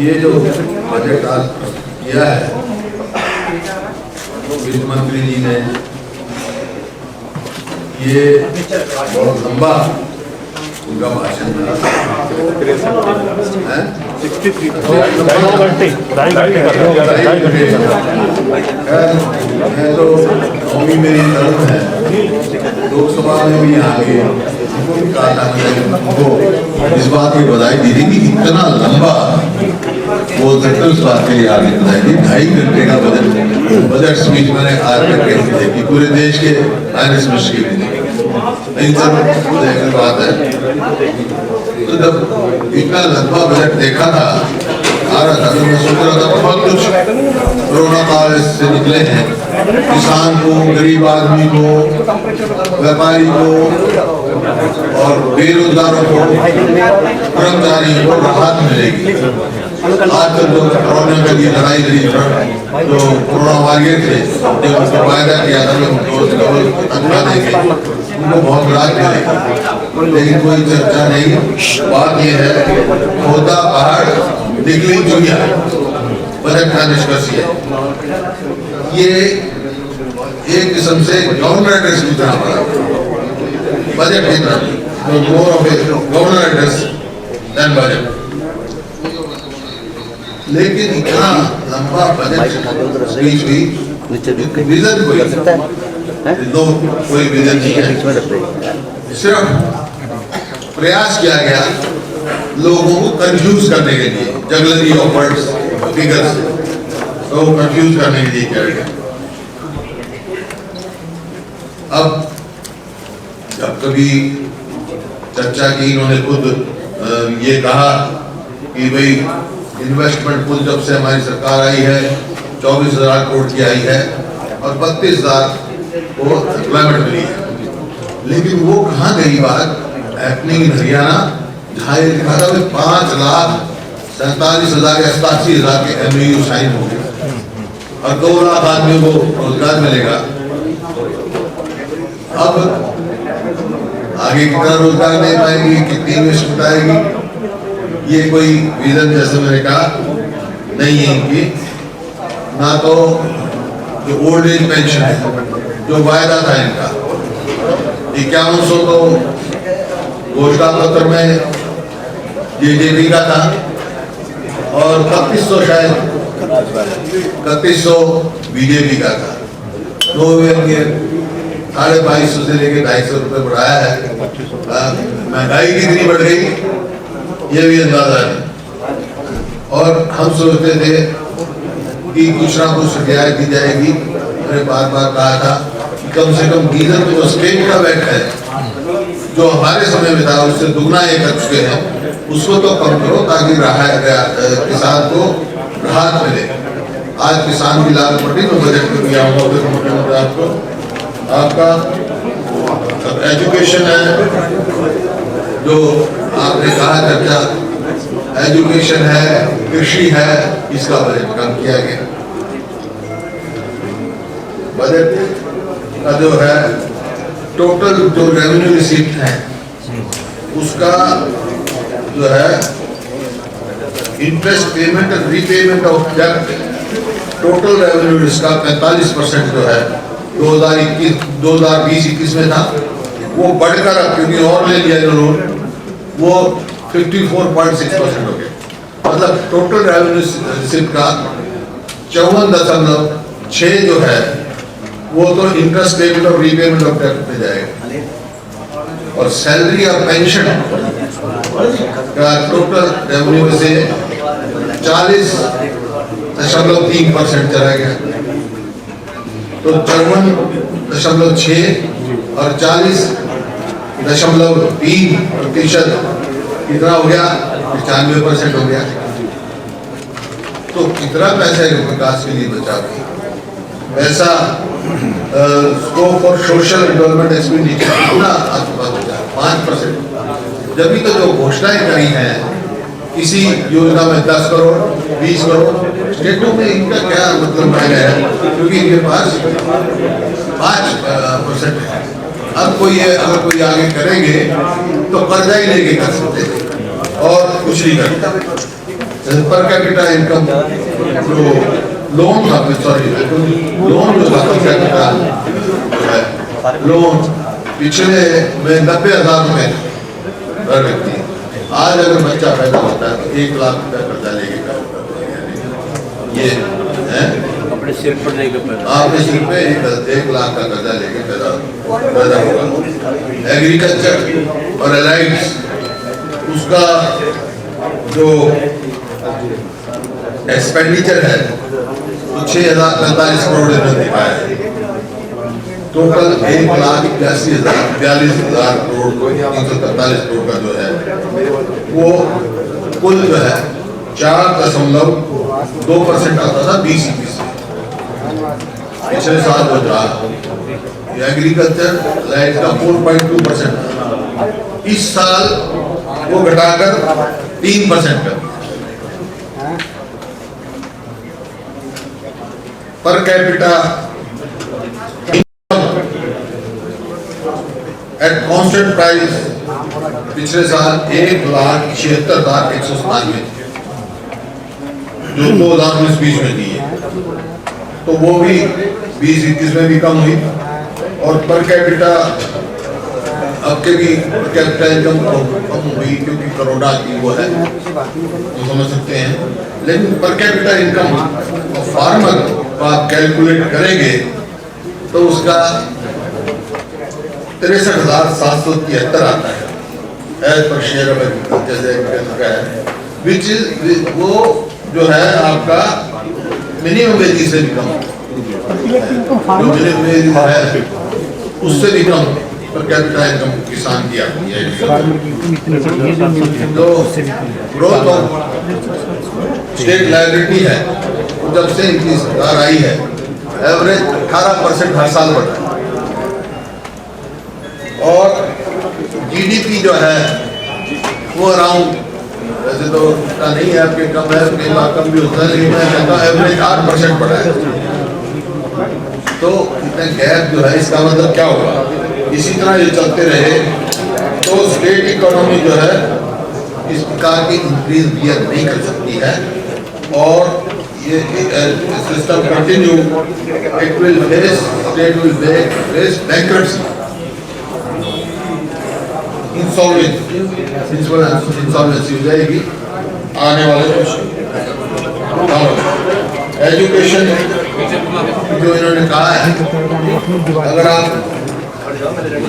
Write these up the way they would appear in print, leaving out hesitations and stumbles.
ये जो बजट आज किया है वित्त मंत्री जी ने, ये बहुत लंबा उनका भाषण था। मैं तो नौवीं मेरी टर्म है, लोकसभा में भी आ गए, उनको भी कहा था, मैंने उनको इस बात की बधाई दी थी कि इतना लंबा वो इस बात के लिए आगे बधाई दी। 2.5 घंटे का बजट स्पीच मैंने आज तक कैसी देखी, पूरे देश के फाइनेंस मिनिस्टर की नहीं। सर बात है, तो जब इतना लंबा बजट देखा था आ रहा था, तो मैं सोच रहा था बहुत कुछ कोरोना काल से निकले हैं, किसान को, गरीब आदमी को, व्यापारी को और बेरोजगारों को, कर्मचारियों को राहत मिलेगी। आजकल जो कोरोना के लिए लड़ाई लड़ी, जो कोरोना वॉरियर थे, जो उनको वायदा किया था कि उनको तनख्वाह देंगे, उनको बहुत राहत मिलेगी, लेकिन कोई चर्चा नहीं। बात यह है, खोदा पहाड़ निकली दुनिया, बजट का निष्कर्ष है। ये एक किस्म से गवर्नर एड्रेस की तरह पड़ा, बजट की तरह, more of a governor address then budget. लेकिन इतना लंबा बजट स्पीच भी विजन कोई विजन नहीं है, सिर्फ प्रयास किया गया लोगों को कंफ्यूज करने के लिए, जगलरी ऑफ वर्ड्स, फिगर्स, तो कंफ्यूज करने के लिए किया गया। अब जब कभी चर्चा की, इन्होंने खुद ये कहा कि भाई इन्वेस्टमेंट पुल जब से हमारी सरकार आई है 24,000 करोड़ की आई है और 32,000 को एम्प्लॉयमेंट मिली है। लेकिन वो कहाँ गई बात हैपनिंग इन हरियाणा, जहाँ ये लिखा था 5,47,000 या 87,000 के MOU साइन हो गए और 2 लाख आदमी को रोजगार मिलेगा। अब आगे कितना रोजगार नहीं पाएगी, कितनी इन्वेस्टमेंट आएगी, ये कोई विजन जैसे मैंने कहा नहीं है इनकी। ना तो जो ओल्ड एज पेंशन है, जो वायदा था इनका 5100 तो घोषणा पत्र में JJP का था और 3100 शायद 3100 BJP का था। 2,250 से लेके 250 रुपए बढ़ाया है। महंगाई कितनी बढ़ गई ये भी अंदाजा है। और हम सोचते थे कि कुछ ना कुछ रियायत दी जाएगी। मैंने बार बार कहा था कि कम से कम डीजल में जो स्टेट का वैट है, जो हमारे समय में था उससे दुगना ये कर चुके हैं, उसको तो कम करो ताकि किसान को राहत मिले। आज किसान की लाल पट्टी तो बजट में दिया हुआ मुख्यमंत्री आपको, आपका एजुकेशन है, जो आपने कहा चर्चा, एजुकेशन है, कृषि है, इसका बजट कम किया गया। बजट का जो है टोटल जो रेवेन्यू रिसीप्ट है उसका जो है interest payment and repayment of debt, total revenue इसका 45% जो है 2020-21 में था, वो बढ़कर क्योंकि और ले लिया इन्होंने, वो 54.6% हो गया। मतलब टोटल रेवेन्यू रिसीप्ट का 54.6 जो है वो तो इंटरेस्ट पेमेंट और रीपेमेंट ऑफ डेट में जाएगा। और सैलरी और पेंशन का टोटल रेवेन्यू से 40.3% चला गया। तो 54.6 और 40.3% कितना हो गया? 95% हो गया। तो कितना पैसा विकास के लिए बचा? ऐसा scope for social development expenditure कितना आपके पास बचा? 5%। जब तो जो घोषणाएं करी हैं किसी योजना में 10 करोड़ 20 करोड़, स्टेटों में इनका क्या मतलब मायने है, क्योंकि इनके पास 5% है। अब कोई अगर कोई आगे करेंगे तो कर्जा ही लेके कर सकते और कुछ नहीं करता। पर कैपिटा इनकम जो लोन था, सॉरी लोन जो था पर कैपिटा लोन पिछले में 90,000 रुपए हर व्यक्ति। आज अगर बच्चा पैदा होता है तो 1 लाख रुपए कर्जा लेके ये है अपने सिर पर लेके आपने सिर पे 1 लाख का कर्जा लेके पैदा होगा। एग्रीकल्चर और एलाइड्स उसका जो एक्सपेंडिचर है तो 6,045 करोड़ इन्होंने दिखाया है। टोटल 1,82,042 करोड़ को 343 करोड़ का जो है वो कुल जो है 4.2% आता था BCP से। पिछले साल जो था एग्रीकल्चर लैंड का 4.2%, इस साल वो घटाकर 3% कर। Per capita at constant price पिछले साल 1,76,197 जो 2019-20 में दी है, तो वो भी 20-21 में भी कम हुई। और पर कैपिटा अब के भी पर कैपिटा इनकम कम हुई क्योंकि करोड़ा की वो है, तो समझ सकते हैं। लेकिन पर कैपिटा इनकम फार्मर को आप कैलकुलेट करेंगे तो उसका 63,773 आता है एज पर शेयर ऑफ जैसे का है, विच इज वो जो है आपका मिनिमम वेज से भी कम, जो मिनिमम वेज है उससे भी कम पर कैपिटा इनकम किसान की आती है। तो ग्रोथ ऑफ स्टेट लायबिलिटी है जब से इनकी सरकार आई है एवरेज 18% हर साल बढ़ा है। और GDP जो है वो अराउंड, वैसे तो का नहीं है आपके कम है, कई बार कम भी होता है, लेकिन मैं कहता हूँ एवरेज 8% बढ़ा है। तो इतना गैप जो है इसका मतलब क्या होगा, इसी तरह ये चलते रहे तो स्टेट इकोनॉमी जो है इस प्रकार की इंक्रीज बियर नहीं कर सकती है। और ये system continue it will face, state will face bankruptcy, insolvency हो जाएगी आने वाले कुछ। एजुकेशन जो इन्होंने कहा है, अगर आप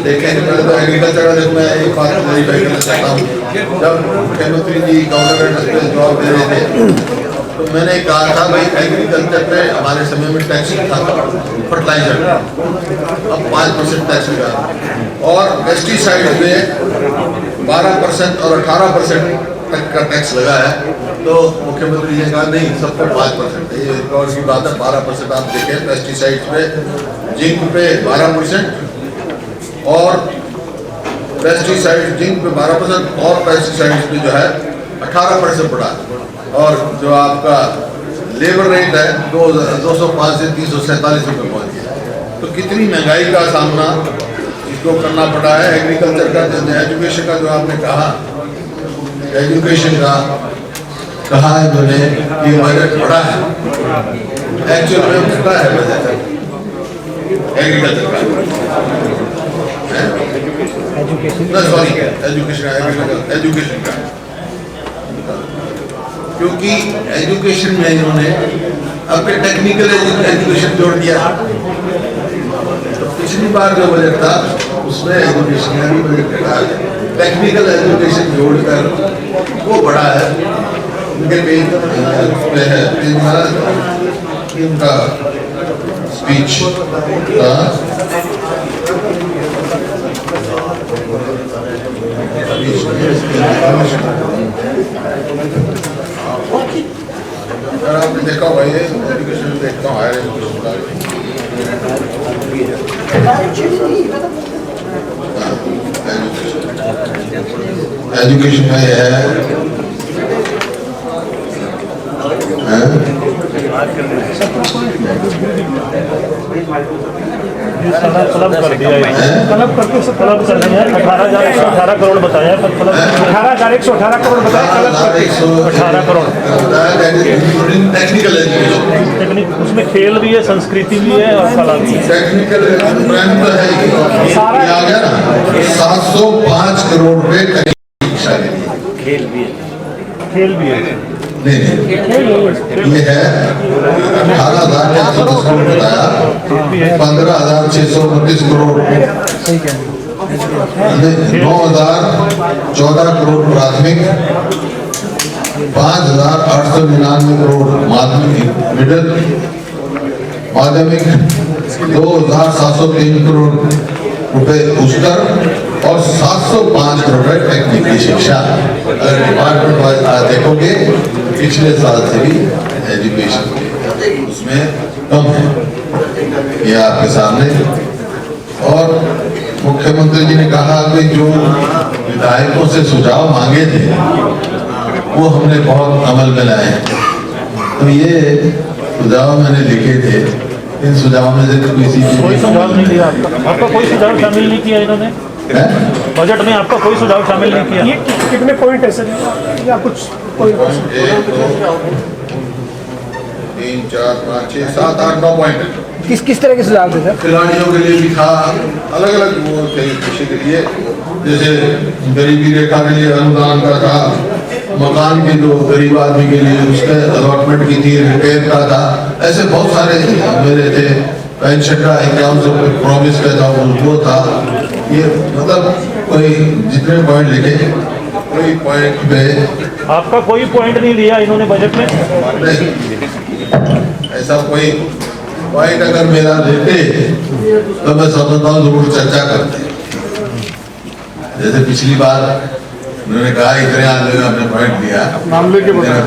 देखें तो एग्रीकल्चर वाले मैं एक बात वेरीफाई करना चाहता हूँ। जब मुख्यमंत्री जी गवर्नमेंट जॉब दे रहे थे तो मैंने कहा था भाई एग्रीकल्चर पे हमारे समय में टैक्स था, फर्टिलाइजर अब 5% टैक्स लगा, और पेस्टिसाइड पे 12% और 18% तक का टैक्स लगा है। तो मुख्यमंत्री ने कहा नहीं सब पे 5% है, ये रिकॉर्ड की बात है। 12% आप देखें पेस्टिसाइड पे, जिंक पे 12% और पेस्टिसाइड जिंक पे 12% और पेस्टिसाइड पे जो है 18% बढ़ा। और जो आपका लेबर रेट है 205 से 347 रुपये पहुँच गया। तो कितनी महंगाई का सामना इसको करना पड़ा है। एग्रीकल्चर का एजुकेशन का जो आपने कहा, एजुकेशन का कहा है मैंने कि बजट बढ़ा है, एक्चुअल में उसका है बजट एग्रीकल्चर का, सॉरी एजुकेशन का, क्योंकि एजुकेशन में इन्होंने अपने टेक्निकल एजुकेशन जोड़ दिया। तो पिछली बार जो बजट था उसमें एजुकेशन का भी बजट घटा, टेक्निकल एजुकेशन जोड़कर वो बड़ा है। उनके पेज पे है उनका स्पीच का आपने देखा हुआ ये एजुकेशन देखता हूँ, हायर एजुकेशन में है क्लब कर दिया है, क्लब करके क्लब कर दिया है। 18,118 करोड़ बताया, पर क्लब 18,118 करोड़ बताया, क्लब करके 18 करोड़। टेक्निकल टेक्निक उसमें खेल भी है, संस्कृति भी है और कला भी है। टेक्निकल तो है ही। सारा आ गया ना 705 करोड़ रुपए शिक्षा के लिए। खेल भी है, खेल भी है। नहीं ये है 18,410 करोड़ बताया, 15,629 करोड़ 9,014 करोड़ प्राथमिक, 5,899 करोड़ माध्यमिक मिडिल माध्यमिक, 2,703 करोड़ रुपए उच्चतर और 705 करोड़ रुपए टेक्निकल शिक्षा। अगर डिपार्टमेंट वाइज देखोगे पिछले साल से भी एजुकेशन उसमें कम है, ये आपके सामने। और मुख्यमंत्री जी ने कहा कि जो विधायकों से सुझाव मांगे थे वो हमने बहुत अमल में लाए। तो ये सुझाव मैंने लिखे थे, इन सुझाव में से कोई सुझाव नहीं दिया आपका कोई सुझाव शामिल नहीं किया इन्होंने बजट में? आपका कोई सुझाव शामिल नहीं किया? ये कितने पॉइंट है सर, या कुछ कोई 1 2 3 4 5 6 7 8 9 पॉइंट किस तरह के सुझाव थे सर? खिलाड़ियों के लिए भी था, अलग अलग वो थे खुशी के लिए, जैसे गरीबी रेखा के लिए अनुदान का था, मकान के जो गरीब आदमी के लिए उसके अलॉटमेंट की थी, रिपेयर का था, ऐसे बहुत सारे मेरे थे। पेंशन का 51 प्रॉमिस का था वो था। ये मतलब कोई जितने पॉइंट लिखे कोई पॉइंट पे आपका कोई पॉइंट नहीं लिया इन्होंने बजट में? नहीं, ऐसा कोई पॉइंट अगर मेरा लेते तो मैं समझता हूँ जरूर चर्चा करते। जैसे पिछली बार उन्होंने कहा इतने आदमी में हमने पॉइंट दिया, नाम लेके बताया,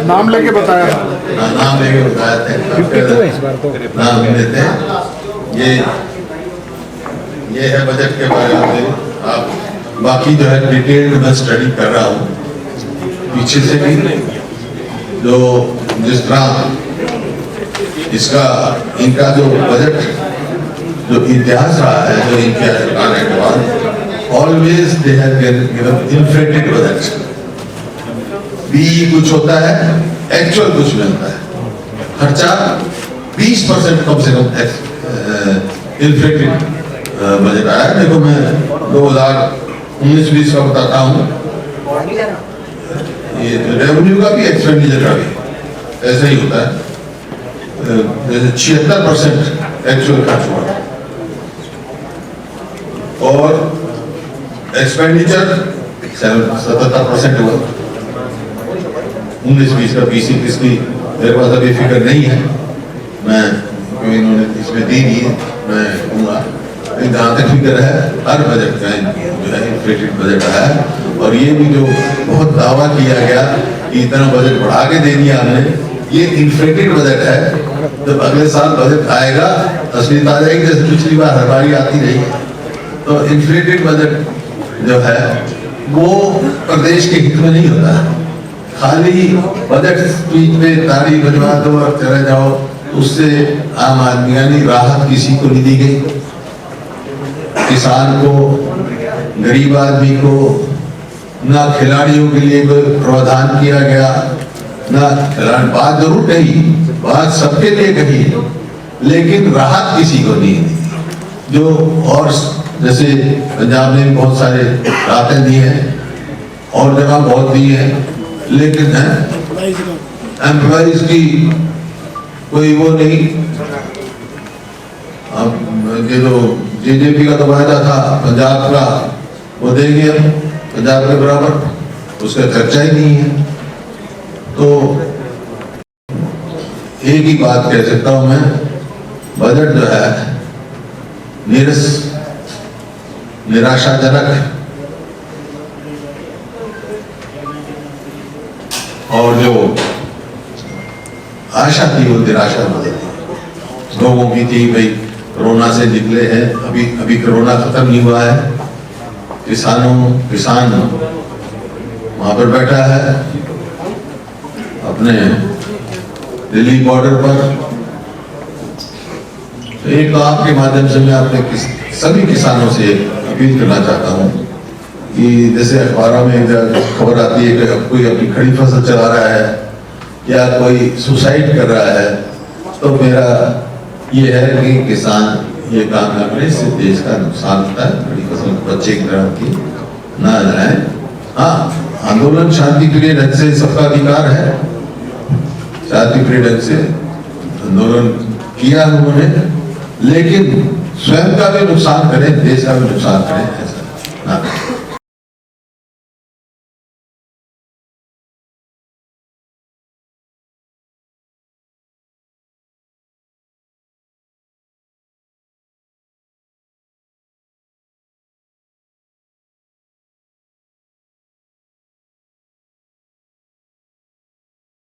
नाम लेके बताया थे, नाम लेते। ये है बजट के बारे में। आप बाकी जो है डिटेल्ड मैं स्टडी कर रहा हूँ पीछे से भी, जो जिस तरह इसका इनका जो बजट जो इतिहास रहा है, जो इनके आने के बाद always they have given inflated budget. बी कुछ होता है, एक्चुअल कुछ मिलता है, खर्चा 20% कम से कम इन्फ्लेटेड बजट आया। देखो मैं 2019-20 का बताता हूँ, ये रेवेन्यू का भी एक्सपेंडिचर का भी ऐसा ही होता है। जैसे 76% एक्चुअल खर्च हुआ और एक्सपेंडिचर 77% हुआ। 19-20 का 20-21 की मेरे पास अभी फिगर नहीं है, मैं इन्होंने इसमें दी नहीं है, मैं दूंगा। जहाँ तक फिगर है हर बजट का जो है इन्फ्लेटेड बजट है। और ये भी जो बहुत दावा किया गया कि इतना बजट बढ़ा के दे दिया हमने, ये इन्फ्लेटेड बजट है। जब अगले साल बजट आएगा असलियत आ जाएगी, जैसे पिछली बार हर बारी आती रही। तो इन्फ्लेटेड बजट जो है वो प्रदेश के हित में नहीं होता। खाली बजट स्पीच में ताली बजवा दो और चले जाओ, उससे आम आदमी यानी राहत किसी को नहीं दी गई। किसान को, गरीब आदमी को, ना खिलाड़ियों के लिए कोई प्रावधान किया गया, ना खिलाड़ी। बात जरूर कही, बात सबके लिए कही, लेकिन राहत किसी को नहीं दी। जो और जैसे पंजाब ने बहुत सारे राहतें दी हैं और जगह बहुत दी हैं, लेकिन एम्प्लॉइज की कोई वो नहीं। अब ये जो जेजेपी का तो वायदा था पंजाब का, वो देंगे हम पंजाब के बराबर, उसका खर्चा ही नहीं है। तो एक ही बात कह सकता हूं मैं, बजट जो है निराशाजनक और जो आशा थी वो निराशा बदल गई। लोगों की थी भाई कोरोना से निकले हैं, अभी कोरोना खत्म नहीं हुआ है, किसान वहां पर बैठा है, अपने दिल्ली बॉर्डर पर। एक आपके माध्यम से मैं अपने सभी किसानों से अपील करना चाहता हूँ कि जैसे अखबारों में खबर आती है कि कोई अपनी खड़ी फसल चला रहा है या कोई सुसाइड कर रहा है, तो मेरा ये है कि किसान ये काम न करें, इससे देश का नुकसान होता है। खड़ी फसल बच्चे की तरह की ना जाए। हाँ, आंदोलन शांति प्रिय ढंग से सबका अधिकार है, शांति प्रिय ढंग से आंदोलन किया उन्होंने, लेकिन स्वयं का भी नुकसान करें, देश का भी नुकसान करें, ऐसा ना।